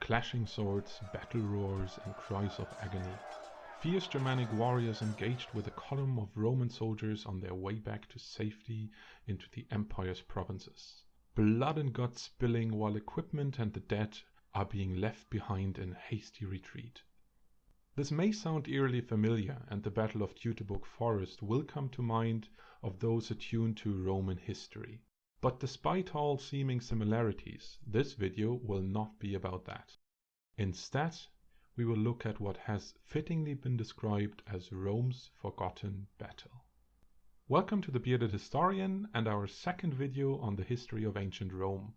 clashing swords, battle roars, and cries of agony. Fierce Germanic warriors engaged with a column of Roman soldiers on their way back to safety into the Empire's provinces. Blood and guts spilling while equipment and the dead are being left behind in hasty retreat. This may sound eerily familiar, and the Battle of Teutoburg Forest will come to mind of those attuned to Roman history. But despite all seeming similarities, this video will not be about that. Instead, we will look at what has fittingly been described as Rome's forgotten battle. Welcome to The Bearded Historian and our second video on the history of ancient Rome.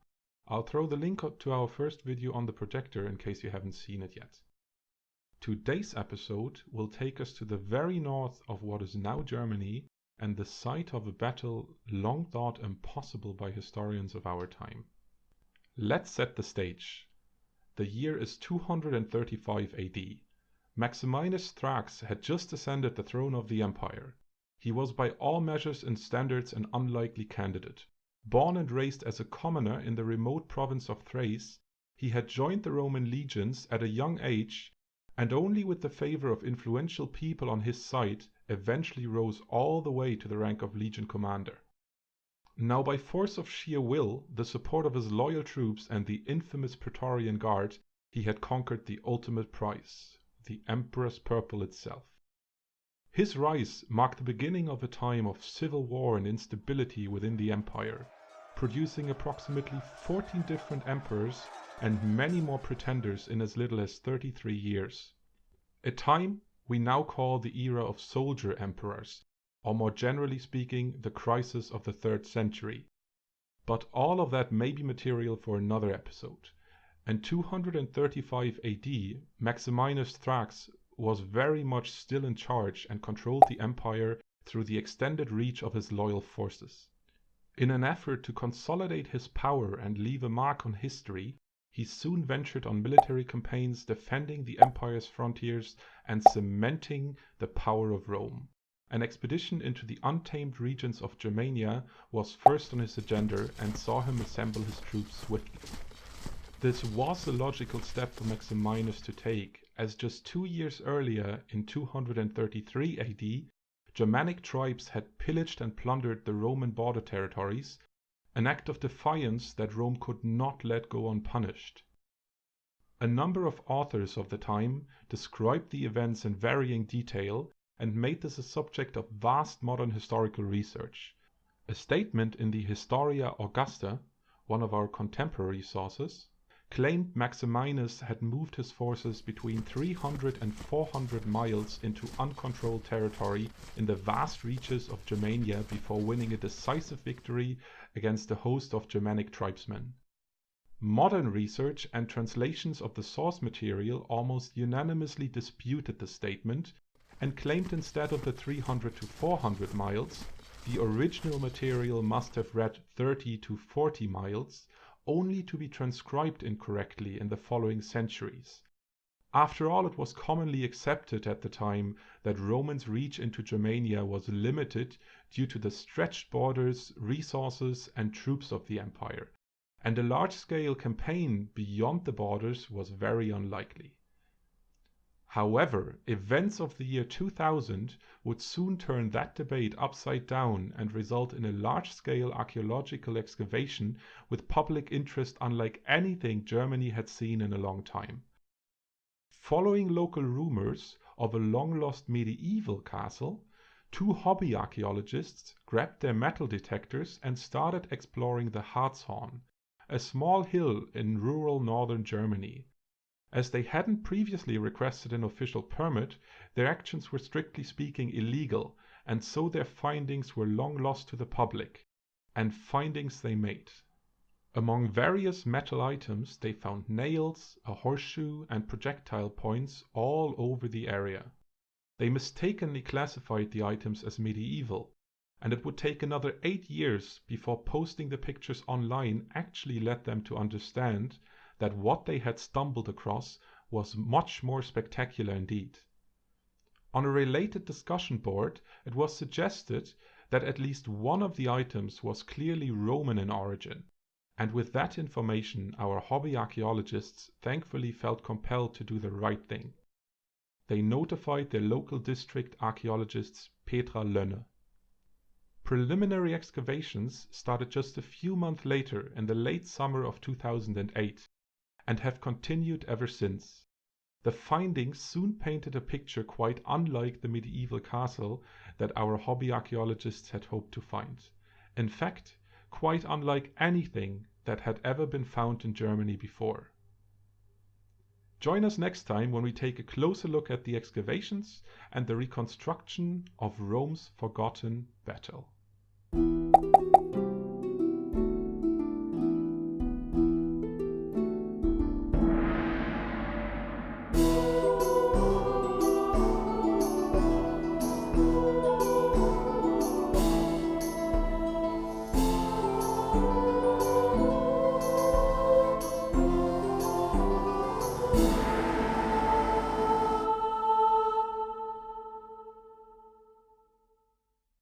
I'll throw the link to our first video on the projector in case you haven't seen it yet. Today's episode will take us to the very north of what is now Germany and the site of a battle long thought impossible by historians of our time. Let's set the stage. The year is 235 AD. Maximinus Thrax had just ascended the throne of the empire. He was by all measures and standards an unlikely candidate. Born and raised as a commoner in the remote province of Thrace, he had joined the Roman legions at a young age, and only with the favor of influential people on his side eventually rose all the way to the rank of legion commander. Now by force of sheer will, the support of his loyal troops and the infamous Praetorian Guard, he had conquered the ultimate prize, the Emperor's purple itself. His rise marked the beginning of a time of civil war and instability within the empire, producing approximately 14 different emperors and many more pretenders in as little as 33 years. A time we now call the era of soldier emperors, or more generally speaking, the crisis of the 3rd century. But all of that may be material for another episode. In 235 AD, Maximinus Thrax was very much still in charge and controlled the empire through the extended reach of his loyal forces. In an effort to consolidate his power and leave a mark on history, he soon ventured on military campaigns defending the empire's frontiers and cementing the power of Rome. An expedition into the untamed regions of Germania was first on his agenda and saw him assemble his troops swiftly. This was a logical step for Maximinus to take, as just 2 years earlier, in 233 AD, Germanic tribes had pillaged and plundered the Roman border territories, an act of defiance that Rome could not let go unpunished. A number of authors of the time described the events in varying detail and made this a subject of vast modern historical research. A statement in the Historia Augusta, one of our contemporary sources, claimed Maximinus had moved his forces between 300 and 400 miles into uncontrolled territory in the vast reaches of Germania before winning a decisive victory against a host of Germanic tribesmen. Modern research and translations of the source material almost unanimously disputed the statement and claimed instead of the 300 to 400 miles, the original material must have read 30 to 40 miles, only to be transcribed incorrectly in the following centuries. After all, it was commonly accepted at the time that Romans' reach into Germania was limited due to the stretched borders, resources, and troops of the empire, and a large-scale campaign beyond the borders was very unlikely. However, events of the year 2000 would soon turn that debate upside down and result in a large-scale archaeological excavation with public interest unlike anything Germany had seen in a long time. Following local rumors of a long-lost medieval castle, 2 hobby archaeologists grabbed their metal detectors and started exploring the Harzhorn, a small hill in rural northern Germany. As they hadn't previously requested an official permit, their actions were strictly speaking illegal, and so their findings were long lost to the public. And findings they made. Among various metal items, they found nails, a horseshoe, and projectile points all over the area. They mistakenly classified the items as medieval, and it would take another 8 years before posting the pictures online actually led them to understand that what they had stumbled across was much more spectacular indeed. On a related discussion board, it was suggested that at least one of the items was clearly Roman in origin, And with that information, our hobby archaeologists thankfully felt compelled to do the right thing. They notified their local district archaeologists Petra Lönne. Preliminary excavations started just a few months later in the late summer of 2008 and have continued ever since. The findings soon painted a picture quite unlike the medieval castle that our hobby archaeologists had hoped to find. In fact, quite unlike anything that had ever been found in Germany before. Join us next time when we take a closer look at the excavations and the reconstruction of Rome's forgotten battle.